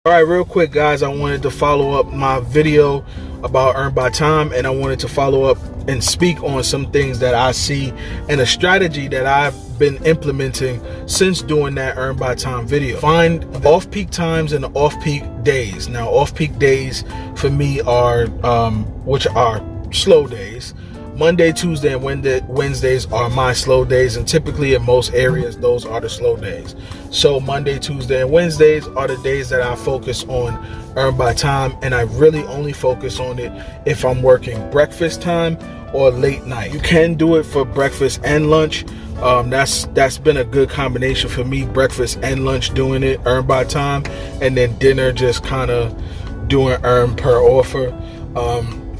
All right, real quick, guys, I wanted to follow up my video about Earn by Time, and I wanted to follow up and speak on some things that I see and a strategy that I've been implementing since doing that Earn by Time video. Find off-peak times and off-peak days. Now, off-peak days for me are, which are slow days. Monday, Tuesday, and Wednesdays are my slow days, and typically in most areas, those are the slow days. So Monday, Tuesday, and Wednesdays are the days that I focus on Earn by Time, and I really only focus on it if I'm working breakfast time or late night. You can do it for breakfast and lunch. That's been a good combination for me, breakfast and lunch doing it, Earn by Time, and then dinner just kind of doing earn per offer.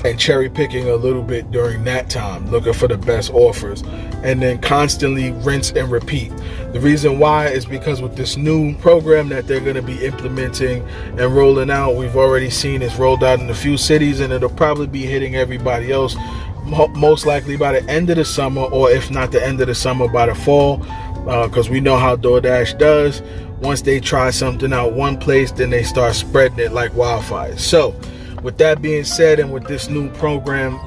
And cherry picking a little bit during that time, looking for the best offers, and then constantly rinse and repeat. The reason why is because with this new program that they're going to be implementing and rolling out, we've already seen it's rolled out in a few cities, and it'll probably be hitting everybody else most likely by the end of the summer, or if not the end of the summer, by the fall, because we know how DoorDash does. Once they try something out one place, then they start spreading it like wildfire. So with that being said, and with this new program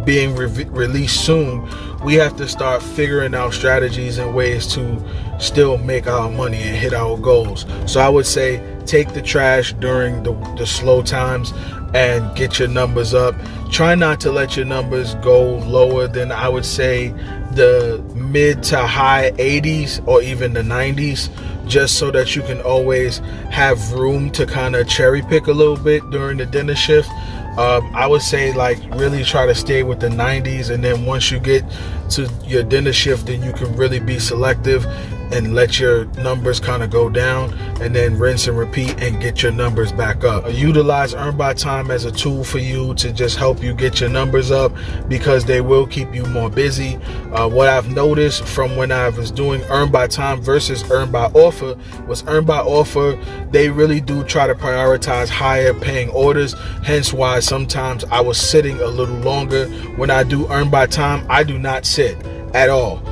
being released soon, we have to start figuring out strategies and ways to still make our money and hit our goals. So I would say take the trash during the slow times and get your numbers up. Try not to let your numbers go lower than, I would say, the mid to high 80s or even the 90s, just so that you can always have room to kind of cherry pick a little bit during the dinner shift. I would say, like, really try to stay with the 90s, and then once you get to your dinner shift, then you can really be selective and let your numbers kind of go down, and then rinse and repeat and get your numbers back up. Utilize Earn by Time as a tool for you to just help you get your numbers up, because they will keep you more busy. What I've noticed from when I was doing Earn by Time versus Earn by Offer was Earn by Offer, they really do try to prioritize higher paying orders, hence why sometimes I was sitting a little longer. When I do Earn by Time, I do not sit at all.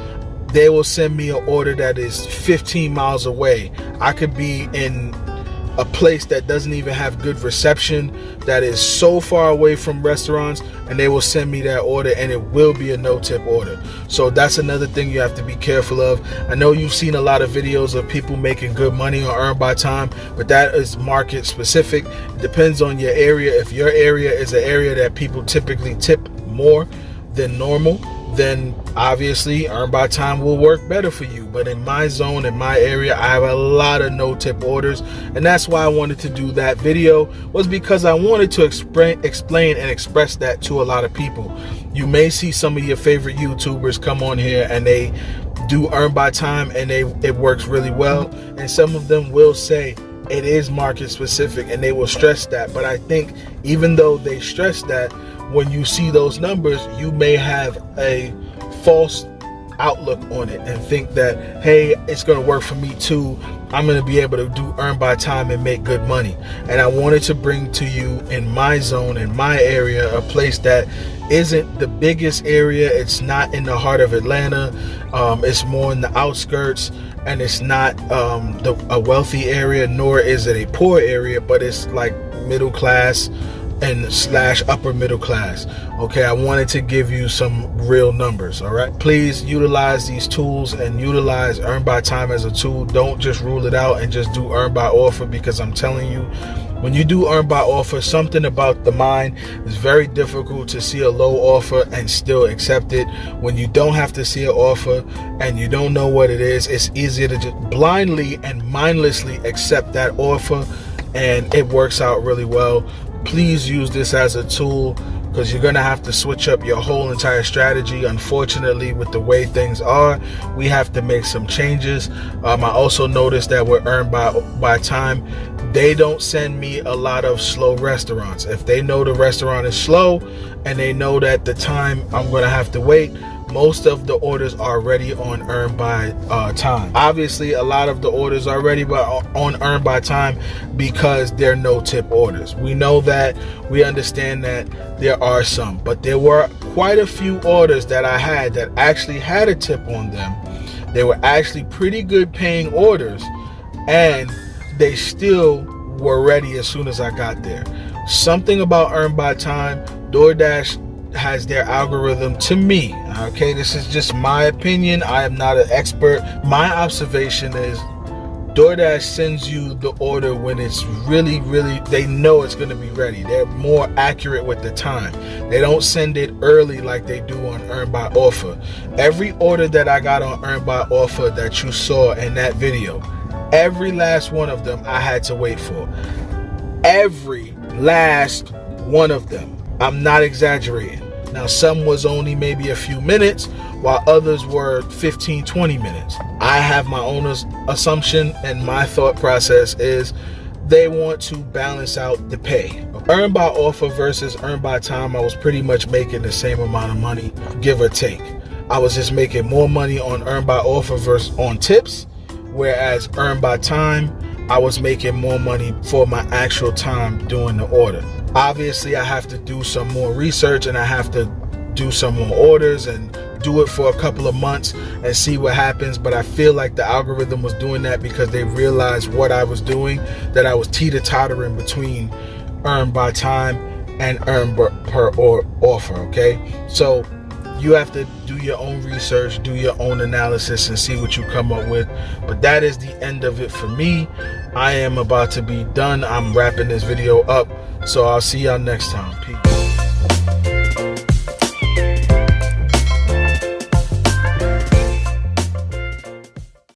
They will send me an order that is 15 miles away. I could be in a place that doesn't even have good reception, that is so far away from restaurants, and they will send me that order, and it will be a no-tip order. So that's another thing you have to be careful of. I know you've seen a lot of videos of people making good money on Earn by Time, but that is market specific. It depends on your area. If your area is an area that people typically tip more than normal, then obviously Earn by Time will work better for you. But in my zone, in my area, I have a lot of no-tip orders, and that's why I wanted to do that video, was because I wanted to explain and express that to a lot of people. You may see some of your favorite YouTubers come on here and they do Earn by Time, and it works really well, and some of them will say it is market specific, and they will stress that. But I think even though they stress that, when you see those numbers, you may have a false outlook on it and think that, hey, it's going to work for me too. I'm going to be able to do Earn by Time and make good money. And I wanted to bring to you, in my zone, in my area, a place that isn't the biggest area. It's not in the heart of Atlanta. It's more in the outskirts, and it's not a wealthy area, nor is it a poor area, but it's like middle class and / upper middle class. Okay, I wanted to give you some real numbers. All right, please utilize these tools and utilize Earn by Time as a tool. Don't just rule it out and just do Earn by Offer, because I'm telling you, when you do Earn by Offer, something about the mind is very difficult to see a low offer and still accept it. When you don't have to see an offer and you don't know what it is, it's easier to just blindly and mindlessly accept that offer, and it works out really well. Please use this as a tool, because you're going to have to switch up your whole entire strategy. Unfortunately, with the way things are, we have to make some changes. I also noticed that with Earn by Time, they don't send me a lot of slow restaurants. If they know the restaurant is slow and they know that the time I'm going to have to wait, most of the orders are already on Earn by Time. Obviously, a lot of the orders are already on Earn by Time because they're no-tip orders. We know that, we understand that there are some, but there were quite a few orders that I had that actually had a tip on them. They were actually pretty good paying orders, and they still were ready as soon as I got there. Something about Earn by Time, DoorDash has their algorithm, to me, okay, this is just my opinion, I am not an expert. My observation is DoorDash sends you the order when it's really, they know it's going to be ready. They're more accurate with the time. They don't send it early like they do on Earn by Offer. Every order that I got on Earn by Offer that you saw in that video, every last one of them I had to wait for. Every last one of them. I'm not exaggerating. Now, some was only maybe a few minutes, while others were 15-20 minutes. I have my own assumption, and my thought process is they want to balance out the pay. Earn by Offer versus Earn by Time, I was pretty much making the same amount of money, give or take. I was just making more money on Earn by Offer versus on tips, whereas Earn by Time, I was making more money for my actual time doing the order. Obviously, I have to do some more research, and I have to do some more orders and do it for a couple of months and see what happens. But I feel like the algorithm was doing that because they realized what I was doing, that I was teeter-tottering between Earn by Time and Earn per offer, okay? So you have to do your own research, do your own analysis, and see what you come up with. But that is the end of it for me. I am about to be done. I'm wrapping this video up. So I'll see y'all next time. Peace.